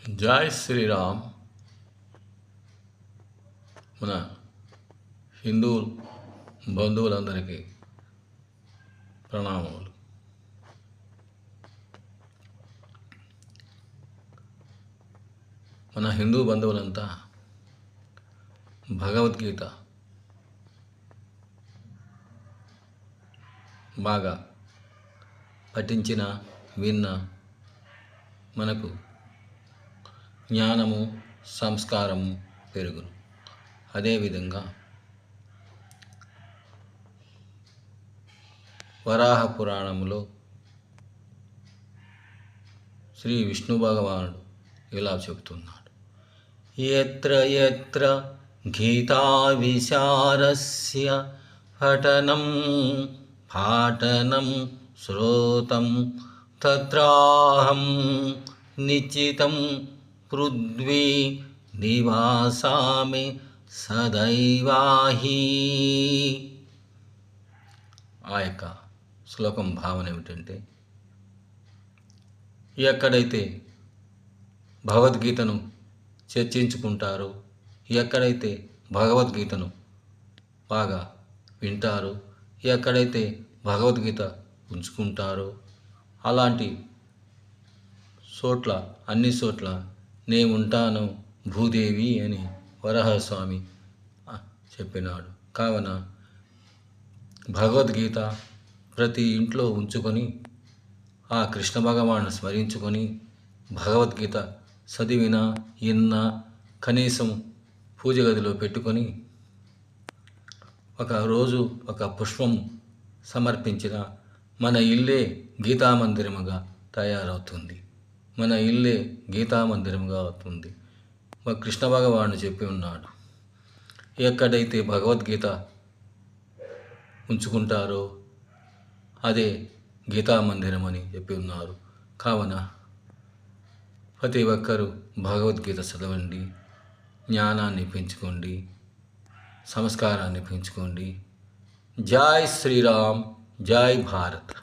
జై శ్రీరామ్. మన హిందూ బంధువులందరికీ ప్రణామములు. మన హిందూ బంధువులంతా భగవద్గీత బాగా పఠించిన విన్న మనకు జ్ఞానము సంస్కారము పెరుగును. అదేవిధంగా వరాహ పురాణంలో శ్రీ విష్ణు భగవానుడు ఇలా చెబుతున్నాడు: యత్ర యత్ర గీతా విశారస్య పఠనం పాఠనం శ్రోతం తత్రాహం నిశ్చితం పృథ్వీ నివాసామి సదైవాహి. ఆ యొక్క శ్లోకం భావన ఏమిటంటే, ఎక్కడైతే భగవద్గీతను చర్చించుకుంటారో, ఎక్కడైతే భగవద్గీతను బాగా వింటారో, ఎక్కడైతే భగవద్గీత ఉంచుకుంటారో అలాంటి చోట్ల అన్ని చోట్ల నేనుంటాను భూదేవి అని వరాహస్వామి చెప్పినాడు. కావున భగవద్గీత ప్రతి ఇంట్లో ఉంచుకొని ఆ కృష్ణ భగవాను స్మరించుకొని భగవద్గీత చదివిన ఇన్న కనీసం పూజ గదిలో పెట్టుకొని ఒక రోజు ఒక పుష్పం సమర్పించిన మన ఇల్లే గీతామందిరముగా తయారవుతుంది. మన ఇల్లే గీతామందిరముగా అవుతుంది. మా కృష్ణ భగవాను చెప్పి ఉన్నాడు, ఎక్కడైతే భగవద్గీత ఉంచుకుంటారో అదే గీతామందిరం అని చెప్పి ఉన్నారు. కావున ప్రతి ఒక్కరూ భగవద్గీత చదవండి, జ్ఞానాన్ని పెంచుకోండి, సంస్కారాన్ని పెంచుకోండి. జై శ్రీరామ్, జై భారత్.